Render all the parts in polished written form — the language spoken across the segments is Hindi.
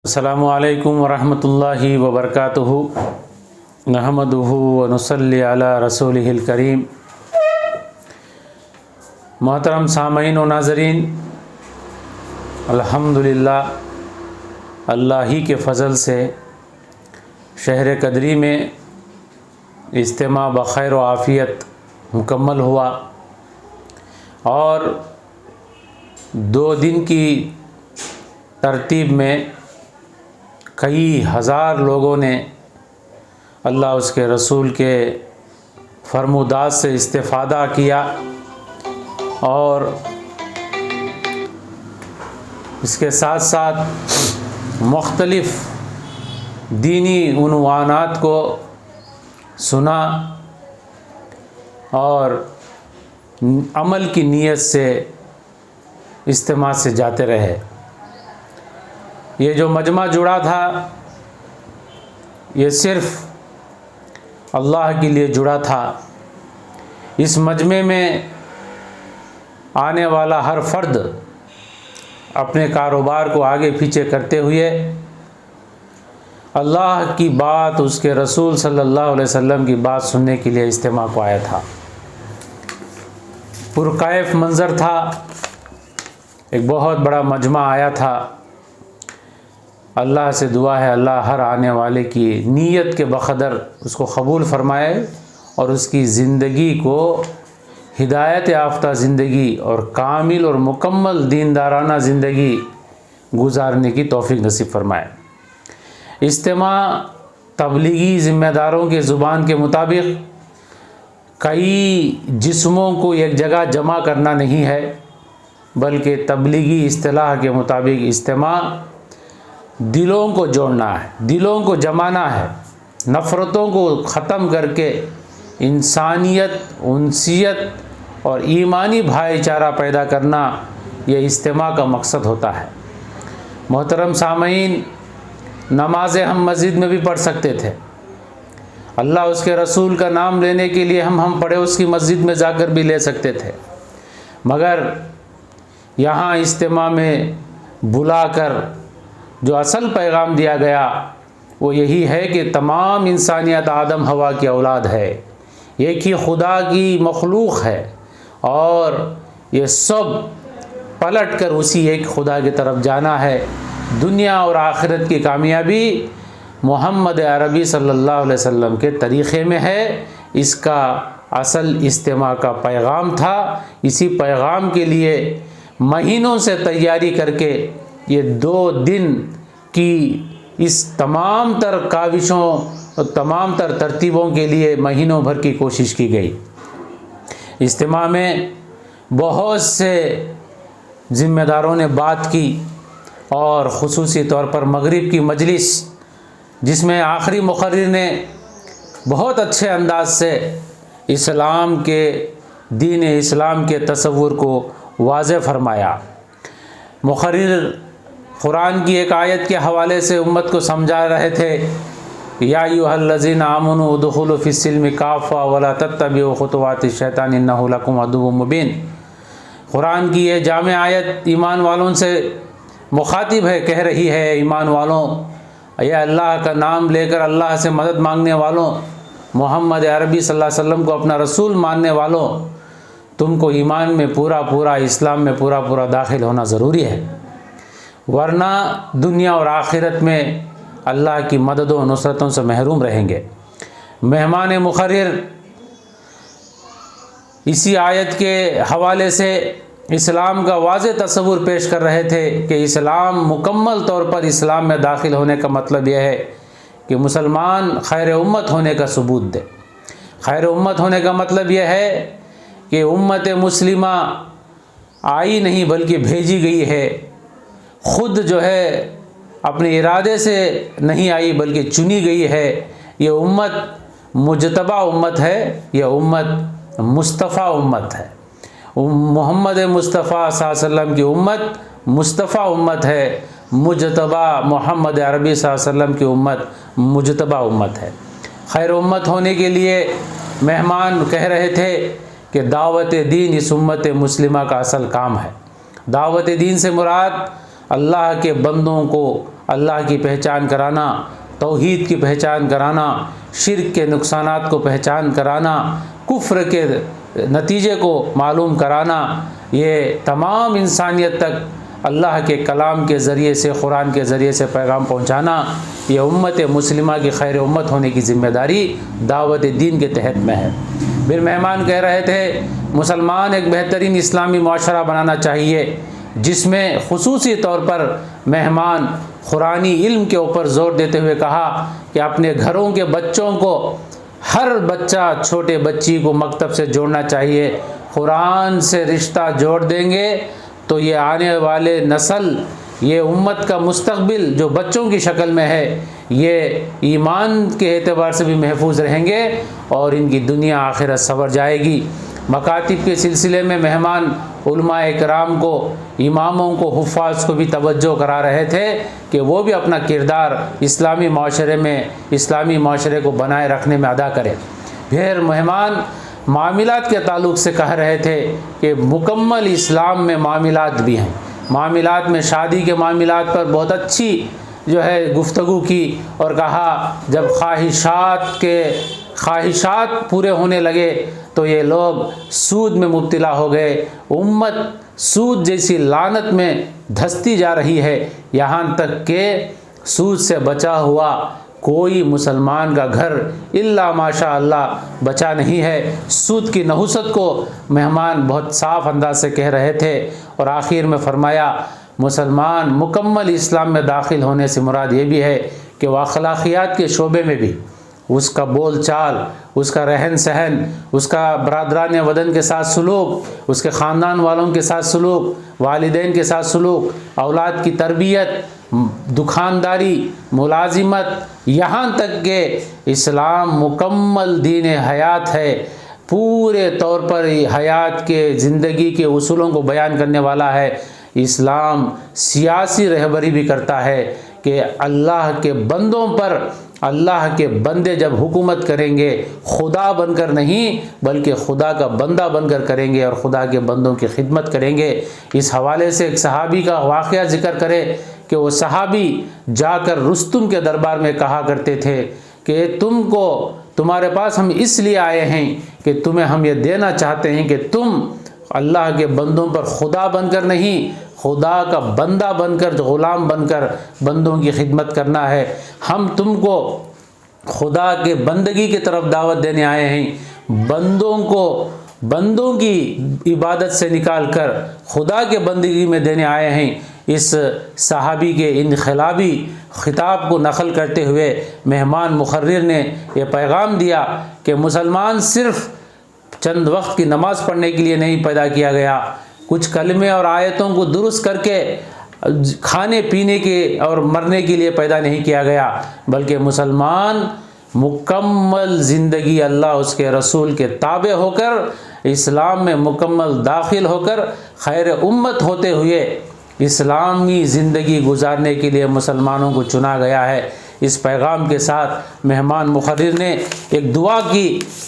अस्सलामु अलैकुम वरहमतुल्लाहि वबरकातुहू नहमदुहू व नुसल्ली अला रसूलिहिल करीम। मोहतरम सामईन व नाज़रीन, अल्हम्दुलिल्लाह अल्लाह ही के फ़ज़ल से शहर कदरी में इज्तिमा बख़ैर व आफ़ियत मुकम्मल हुआ और 2 दिन की तरतीब में कई हज़ार लोगों ने अल्लाह उसके रसूल के फरमुदात से इस्तिफ़ादा किया और इसके साथ साथ मुख्तलिफ़ दीनी उन्वानात को सुना और अमल की नीयत से इज्तिमा से जाते रहे। ये जो मजमा जुड़ा था ये सिर्फ़ अल्लाह के लिए जुड़ा था। इस मजमे में आने वाला हर फ़र्द अपने कारोबार को आगे पीछे करते हुए अल्लाह की बात, उसके रसूल सल्लल्लाहु अलैहि वसल्लम की बात सुनने के लिए इज्तिमा को आया था। पुरकैफ मंज़र था, एक बहुत बड़ा मजमा आया था। अल्लाह से दुआ है अल्लाह हर आने वाले की नीयत के बक़दर उसको कबूल फ़रमाए और उसकी ज़िंदगी को हिदायत याफ़्ता ज़िंदगी और कामिल और मुकम्मल दीनदाराना ज़िंदगी गुजारने की तौफ़ीक़ नसीब फ़रमाए। इज्तिमा तबलीगी ज़िम्मेदारों के ज़ुबान के मुताबिक कई जिस्मों को एक जगह जमा करना नहीं है, बल्कि तबलीगी इस्तिलाह के मुताबिक इज्तिमा दिलों को जोड़ना है, दिलों को जमाना है, नफ़रतों को ख़त्म करके इंसानियत, उनसियत और ईमानी भाईचारा पैदा करना ये इज्तिमा का मकसद होता है। मोहतरम सामईन, नमाज़ें हम मस्जिद में भी पढ़ सकते थे। अल्लाह उसके रसूल का नाम लेने के लिए हम पढ़े उसकी मस्जिद में जाकर भी ले सकते थे, मगर यहाँ इज्तिमा में बुलाकर जो असल पैगाम दिया गया वो यही है कि तमाम इंसानियत आदम हवा की औलाद है, एक ही खुदा की मखलूक़ है और ये सब पलट कर उसी एक खुदा की तरफ जाना है। दुनिया और आखिरत की कामयाबी मोहम्मद अरबी सल्लल्लाहु अलैहि वसल्लम के तरीक़े में है। इसका असल इज्तिमा का पैगाम था। इसी पैगाम के लिए महीनों से तैयारी करके ये 2 दिन की इस तमाम तर काविशों, तमाम तर तरतीबों के लिए महीनों भर की कोशिश की गई। इज्तिमा में बहुत से ज़िम्मेदारों ने बात की और ख़ुसूसी तौर पर मगरिब की मजलिस, जिसमें आखिरी मुक़र्रिर ने बहुत अच्छे अंदाज से इस्लाम के दीन इस्लाम के तसव्वुर को वाज़े फ़रमाया। मुक़र्रिर क़ुरान की एक आयत के हवाले से उम्मत को समझा रहे थे, या अय्युहल्लज़ीना आमनू उदख़ुलू फ़िस्सिल्मि काफ़ा वला तत्तबिउ ख़ुतुवाति शैतान इन्नहु लकुम अदुव्वुम मुबीन। क़ुरान की ये जामे आयत ईमान वालों से मुखातिब है, कह रही है ईमान वालों, या अल्लाह का नाम लेकर अल्लाह से मदद मांगने वालों, मोहम्मद अरबी सल्लल्लाहु अलैहि वसल्लम को अपना रसूल मानने वालों, तुमको ईमान में पूरा इस्लाम में पूरा दाखिल होना ज़रूरी है, वरना दुनिया और आखिरत में अल्लाह की मदद व नुसरतों से महरूम रहेंगे। मेहमान मुक़र्रिर इसी आयत के हवाले से इस्लाम का वाज़े तसव्वुर पेश कर रहे थे कि इस्लाम मुकम्मल तौर पर इस्लाम में दाखिल होने का मतलब यह है कि मुसलमान खैर उम्मत होने का सबूत दे। खैर उम्मत होने का मतलब यह है कि उम्मत मुस्लिमा आई नहीं बल्कि भेजी गई है। ख़ुद जो है अपने इरादे से नहीं आई बल्कि चुनी गई है। ये उम्मत मुजतबा उम्मत है, यह उम्मत मुस्तफ़ा उम्मत है। मोहम्मद मुस्तफ़ा सल्लल्लाहु अलैहि वसल्लम की उम्मत मुस्तफ़ा उम्मत है। मुजतबा मोहम्मद अरबी सल्लल्लाहु अलैहि वसल्लम की उम्मत मुजतबा उम्मत है। खैर उम्मत होने के लिए मेहमान कह रहे थे कि दावत दीन इस उम्मत मुस्लिमा का असल काम है। दावत दीन से मुराद अल्लाह के बंदों को अल्लाह की पहचान कराना, तौहीद की पहचान कराना, शिर्क के नुकसानात को पहचान कराना, कुफ्र के नतीजे को मालूम कराना, ये तमाम इंसानियत तक अल्लाह के कलाम के ज़रिए से, कुरान के ज़रिए से पैगाम पहुँचाना, ये उम्मत मुस्लिमा की खैर उम्मत होने की ज़िम्मेदारी दावत दीन के तहत में है। फिर मेहमान कह रहे थे मुसलमान एक बेहतरीन इस्लामी मुआशरा बनाना चाहिए जिसमें खुसूसी तौर पर मेहमान कुरानी इल्म के ऊपर ज़ोर देते हुए कहा कि अपने घरों के बच्चों को, हर बच्चा, छोटे बच्ची को मकतब से जोड़ना चाहिए। कुरान से रिश्ता जोड़ देंगे तो ये आने वाले नस्ल, ये उम्मत का मुस्तकबिल जो बच्चों की शक्ल में है, ये ईमान के एतबार से भी महफूज रहेंगे और इनकी दुनिया आखिरत संवर जाएगी। मकातिब के सिलसिले में मेहमान उलमा इकराम को, इमामों को, हुफ़ाज़ को भी तवज्जो करा रहे थे कि वो भी अपना किरदार इस्लामी माशरे में, इस्लामी माशरे को बनाए रखने में अदा करें। फिर मेहमान मामिलात के ताल्लुक़ से कह रहे थे कि मुकम्मल इस्लाम में मामिलात भी हैं। मामिलात में शादी के मामिलात पर बहुत अच्छी जो है गुफ्तगू की और कहा जब ख्वाहिशात पूरे होने लगे तो ये लोग सूद में मुब्तला हो गए। उम्मत सूद जैसी लानत में धंसती जा रही है, यहाँ तक कि सूद से बचा हुआ कोई मुसलमान का घर इल्ला माशा अल्लाह बचा नहीं है। सूद की नहुसत को मेहमान बहुत साफ़ अंदाज से कह रहे थे और आखिर में फरमाया मुसलमान मुकम्मल इस्लाम में दाखिल होने से मुराद ये भी है कि वह अखलाकियात के शोबे में भी उसका बोल चाल, उसका रहन सहन, उसका बरादरान वदन के साथ सलूक, उसके ख़ानदान वालों के साथ सलूक, वालिदैन के साथ सलूक, औलाद की तरबियत, दुकानदारी, मुलाजिमत, यहाँ तक कि इस्लाम मुकम्मल दीन हयात है। पूरे तौर पर हयात के ज़िंदगी के उसूलों को बयान करने वाला है। इस्लाम सियासी रहबरी भी करता है कि अल्लाह के बंदों पर, अल्लाह के बंदे जब हुकूमत करेंगे खुदा बनकर नहीं बल्कि खुदा का बंदा बनकर करेंगे और खुदा के बंदों की खिदमत करेंगे। इस हवाले से एक सहाबी का वाक़या ज़िक्र करे कि वो सहाबी जाकर रुस्तुम के दरबार में कहा करते थे कि तुम्हारे पास हम इसलिए आए हैं कि तुम्हें हम ये देना चाहते हैं कि तुम अल्लाह के बंदों पर खुदा बनकर नहीं, खुदा का बंदा बनकर, ग़ुलाम बनकर बंदों की खिदमत करना है। हम तुमको खुदा के बंदगी की तरफ दावत देने आए हैं। बंदों की इबादत से निकाल कर खुदा के बंदगी में देने आए हैं। इस सहाबी के इनक़लाबी ख़िताब को नक़ल करते हुए मेहमान मुखर्रिर ने यह पैगाम दिया कि मुसलमान सिर्फ़ चंद वक्त की नमाज़ पढ़ने के लिए नहीं पैदा किया गया, कुछ कलमे और आयतों को दुरुस्त करके खाने पीने के और मरने के लिए पैदा नहीं किया गया, बल्कि मुसलमान मुकम्मल ज़िंदगी अल्लाह उसके रसूल के ताबे होकर, इस्लाम में मुकम्मल दाखिल होकर, खैर उम्मत होते हुए इस्लामी ज़िंदगी गुजारने के लिए मुसलमानों को चुना गया है। इस पैगाम के साथ मेहमान मुखर्रिर ने एक दुआ की।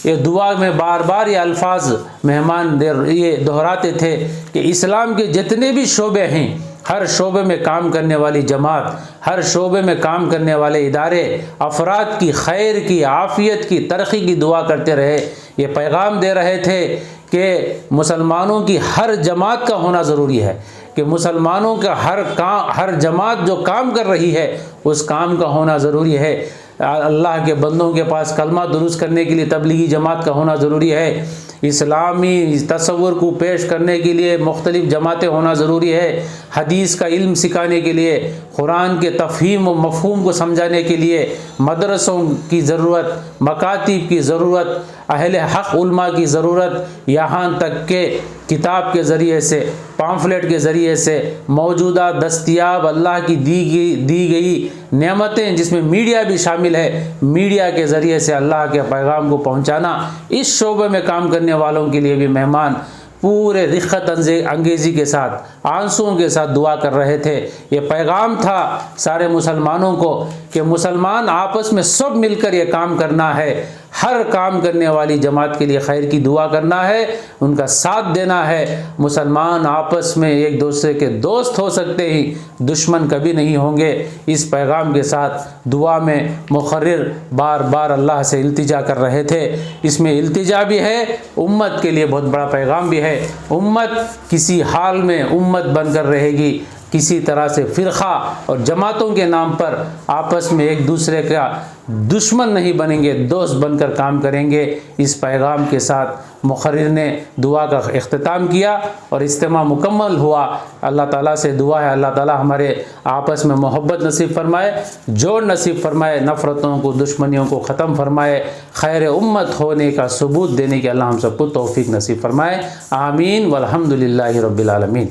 एक दुआ में बार बार ये अल्फाज मेहमान ये दोहराते थे कि इस्लाम के जितने भी शोबे हैं, हर शोबे में काम करने वाली जमात, हर शोबे में काम करने वाले इदारे, अफराद की खैर की, आफ़ियत की, तरक्की की दुआ करते रहे। ये पैगाम दे रहे थे कि मुसलमानों की हर जमात का होना ज़रूरी है, कि मुसलमानों का हर जमात जो काम कर रही है उस काम का होना ज़रूरी है। अल्लाह के बंदों के पास कलमा दुरुस्त करने के लिए तबलीगी जमात का होना ज़रूरी है। इस्लामी तसव्वुर को पेश करने के लिए मुख्तलिफ़ जमातें होना ज़रूरी है। हदीस का इल्म सिखाने के लिए, कुरान के तफ़हीम व मफ़हूम को समझाने के लिए मदरसों की ज़रूरत, मकातिब की ज़रूरत, अहले हक़ उलमा की ज़रूरत, यहाँ तक के किताब के ज़रिए से, पाम्फलेट के ज़रिए से मौजूदा दस्तयाब अल्लाह की दी गई नेमतें जिसमें मीडिया भी शामिल है, मीडिया के ज़रिए से अल्लाह के पैगाम को पहुँचाना, इस शोबे में काम करने वालों के लिए भी मेहमान पूरे रिख़्क़त अंगेज़ी के साथ, आंसुओं के साथ दुआ कर रहे थे। ये पैगाम था सारे मुसलमानों को कि मुसलमान आपस में सब मिलकर ये काम करना है। हर काम करने वाली जमात के लिए खैर की दुआ करना है, उनका साथ देना है। मुसलमान आपस में एक दूसरे के दोस्त हो सकते ही दुश्मन कभी नहीं होंगे। इस पैगाम के साथ दुआ में मुकर्रिर बार बार अल्लाह से इल्तिजा कर रहे थे। इसमें इल्तिजा भी है, उम्मत के लिए बहुत बड़ा पैगाम भी है। उम्मत किसी हाल में उम्मत बनकर रहेगी, किसी तरह से फ़िरक़ा और जमातों के नाम पर आपस में एक दूसरे का दुश्मन नहीं बनेंगे, दोस्त बनकर काम करेंगे। इस पैगाम के साथ मुकर्रिर ने दुआ का इख्तिताम किया और इज्तिमा मुकम्मल हुआ। अल्लाह ताला से दुआ है अल्लाह ताला हमारे आपस में मोहब्बत नसीब फरमाए, जोड़ नसीब फरमाए, नफ़रतों को दुश्मनियों को ख़त्म फरमाए, खैर उम्मत होने का सबूत देने की अल्लाह हम सबको तौफ़ीक नसीब फरमाए। आमीन वल्हम्दुलिल्लाहि रब्बिल आलमीन।